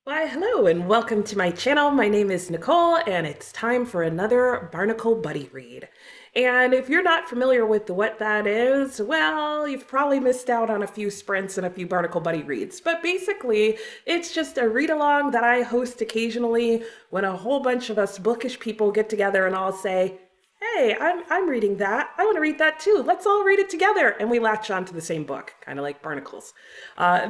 Why, hello and welcome to my channel. My name is Nicole and it's time for another Barnacle Buddy Read. And if you're not familiar with what that is, well, you've probably missed out on a few sprints and a few Barnacle Buddy Reads. But basically, it's just a read-along that I host occasionally when a whole bunch of us bookish people get together and all say, hey, I'm reading that. I want to read that too. Let's all read it together. And we latch on to the same book, kind of like barnacles.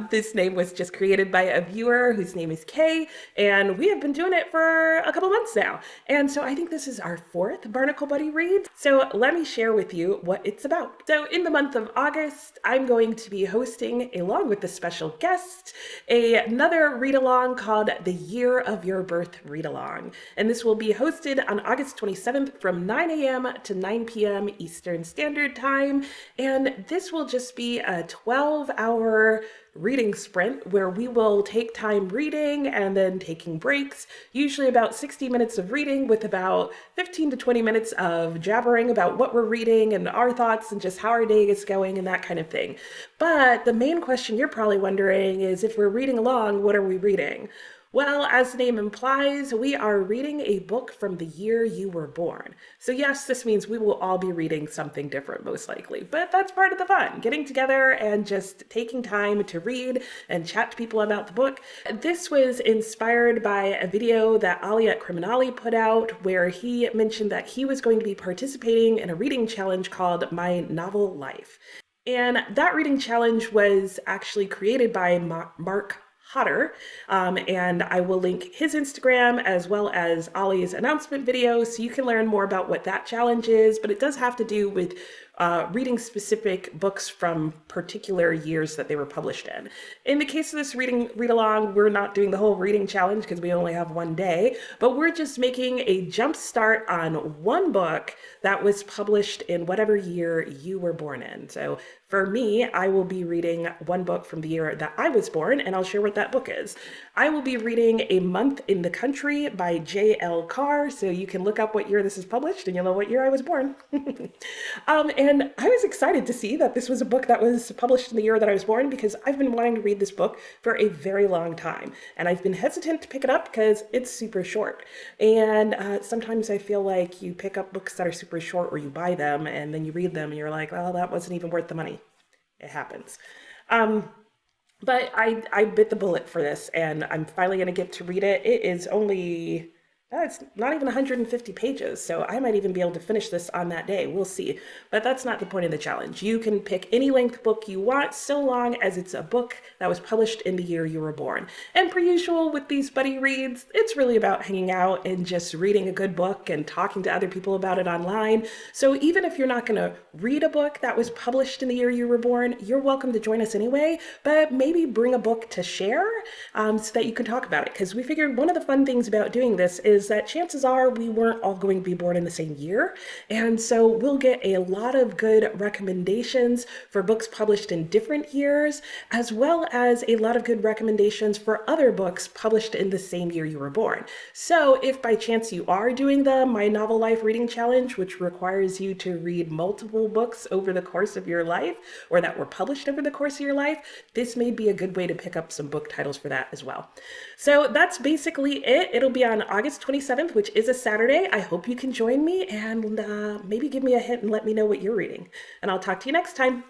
This name was just created by a viewer whose name is Kay, and we have been doing it for a couple months now. And so I think this is our fourth Barnacle Buddy read. So let me share with you what it's about. So in the month of August, I'm going to be hosting, along with a special guest, another read-along called The Year of Your Birth Read-Along. And this will be hosted on August 27th from 9 a.m. to 9 p.m. Eastern Standard Time. And this will just be a 12-hour reading sprint where we will take time reading and then taking breaks, usually about 60 minutes of reading with about 15 to 20 minutes of jabbering about what we're reading and our thoughts and just how our day is going and that kind of thing. But the main question you're probably wondering is, if we're reading along, what are we reading? Well, as the name implies, we are reading a book from the year you were born. So yes, this means we will all be reading something different, most likely, but that's part of the fun, getting together and just taking time to read and chat to people about the book. This was inspired by a video that Ali at Criminali put out, where he mentioned that he was going to be participating in a reading challenge called My Novel Life. And that reading challenge was actually created by Mark Hotter, and I will link his Instagram as well as Ollie's announcement video so you can learn more about what that challenge is, but it does have to do with reading specific books from particular years that they were published in. In the case of this read-along, we're not doing the whole reading challenge because we only have one day, but we're just making a jump start on one book that was published in whatever year you were born in. So for me, I will be reading one book from the year that I was born, and I'll share what that book is. I will be reading A Month in the Country by J.L. Carr, so you can look up what year this is published and you'll know what year I was born. And I was excited to see that this was a book that was published in the year that I was born, because I've been wanting to read this book for a very long time. And I've been hesitant to pick it up because it's super short. And sometimes I feel like you pick up books that are super short, or you buy them and then you read them and you're like, well, that wasn't even worth the money. It happens. But I bit the bullet for this, and I'm finally going to get to read it. It is only, it's not even 150 pages, so I might even be able to finish this on that day. We'll see. But that's not the point of the challenge. You can pick any length book you want, so long as it's a book that was published in the year you were born. And per usual with these buddy reads, it's really about hanging out and just reading a good book and talking to other people about it online. So even if you're not going to read a book that was published in the year you were born, you're welcome to join us anyway, but maybe bring a book to share so that you can talk about it. Because we figured one of the fun things about doing this is that chances are we weren't all going to be born in the same year. And so we'll get a lot of good recommendations for books published in different years, as well as a lot of good recommendations for other books published in the same year you were born. So if by chance you are doing the My Novel Life Reading Challenge, which requires you to read multiple books over the course of your life, or that were published over the course of your life, this may be a good way to pick up some book titles for that as well. So that's basically it. It'll be on August 27th, which is a Saturday. I hope you can join me, and maybe give me a hint and let me know what you're reading. And I'll talk to you next time.